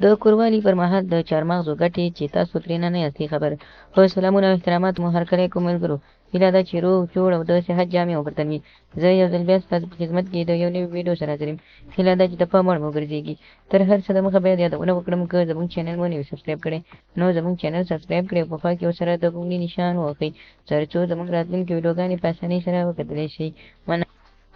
د کوروالي پر مهال د چهارمغزو ګټې چې تاسو ترېنه نه یاستئ خبر. په سلامونه او احترامات مو هرکلی کوم ملګرو. هیله ده چې روغ جوړ او د صحت جامې وبدل وي. زه یو ځل بیا ستاسو په خدمت کې د یو نوي ویډیو سره حاضر یم. هیله ده چې د پام وړ مو وګرځېږي. تر هر څه دمخه باید یادونه وکړم که زموږ چینل مو نوي سبسکرایب کړی نو زموږ چینل سبسکرایب کړئ او په خوا کې ورسره د ګونګلي نښان ووهئ تر څو زموږ راتلونکې ویډیوګانې په اسانۍ سره وکتلی شئ.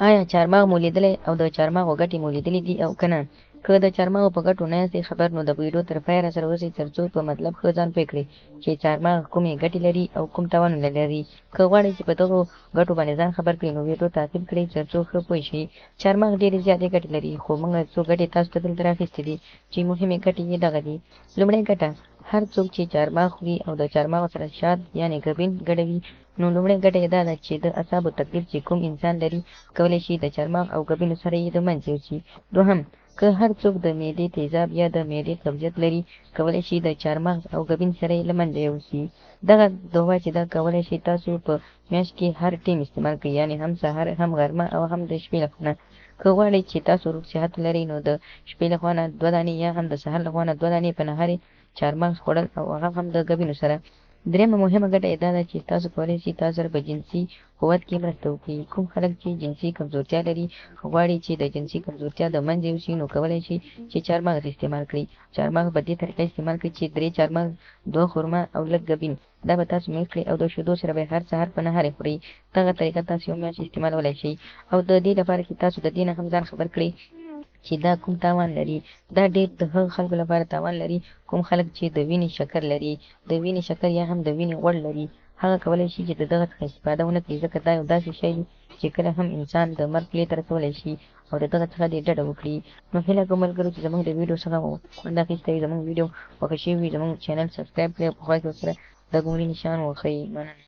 آیا چهارمغز مو لیدلی او د چهارمغزو ګټې مو لیدلي دي او که نه؟ که د چهارمغزو په ګټو نه یاستئ خبر نو د ویډیو تر پایه راسره اوسئ تر څو په مطلب ښه ځان پوه کړئ چې چهارمغز کومې ګټې لري او کوم تاوانونه لري. که غواړئ چې په دغو ګټو باندې ځان خبر کړئ نو ویډیو تعقیب کړئ تر څو ښه پوه شئ. چهارمغز ډېرې زیاتې ګټې لري خو موږ څو ګټې تاسو ته دلته راخیستې دي چې مهمې ګټې یې دغه دي. لومړۍ ګټه: هر څوک چې چهارمغز خوري او د چهارمغز سره شات یعنې ګبین ګډوي نو لومړۍ ګټه یې دا ده چې د اعصابو تکلیف چې کوم انسان لري کولی شي د چهارمغز او ګبینو سره یې د منځه یوسي. دوهم: که هر څوک د معدې تیزاب یا د معدې قبضیت لري کولی شي د چهارمغز او ګبین سره یې له منځه یوسي. دغه دوه چې دا کولی شي تاسو په میاشت کې هر ټیم استعمال کړئ یعنې هم سهار هم غرمه او هم د شپې له خوا نه. که غواړئ چې تاسو روغ صحت ولرئ نو د شپې له خوا نه 2 دانې یا هم د سهار له خوا نه 2 دانې په نهارې چهارمغز خوړل او هغه هم د ګبینو سره. درېیمه مهمه ګټه یې دا ده چې تاسو کولی شئ تاسو سره په جنسي قوت کې مرسته وکړي. کوم خلک چې جنسي کمزورتیا لري غواړي چې د جنسي کمزورتیا د منځه یوسي نو کولی شي چې چهارمغز استعمال کړئ. چهارمغز په دې طریقه استعمال کړئ چې 3 چهارمغز 2 خرما او لږ ګبین دا به تاسو میکس کړئ او د شیدو سره به هر سهار په نهارې خورئ. دغه طریقه تاسو یو میاشت استعمالولی شئ او د دې لپاره چې تاسو د دې نه هم ځان خبر کړئ چې دا کوم تاوان لري. دا ډېر د هغو خلکو لپاره تاوان لري کوم خلک چې د وینې شکر لري، د وینې شکر یا هم د وینې غوړ لري. هغه کولی شي چې د دغه څخه استفاده ونه کړي ځکه دا یو داسې شی دی چې کله هم انسان د مرګ خولې ته رسولی شي او د دغه څخه دې ډډه وکړي. نو هیله کوم ملګرو چې زموږ د ویډیو څخه مو خوند اخیستی وي، زموږ ویډیو خوښه شوې وي، زموږ چینل سبسکرایب کړئ او په خوا کې ورسره د ګونګلي نښان ووهئ. مننه.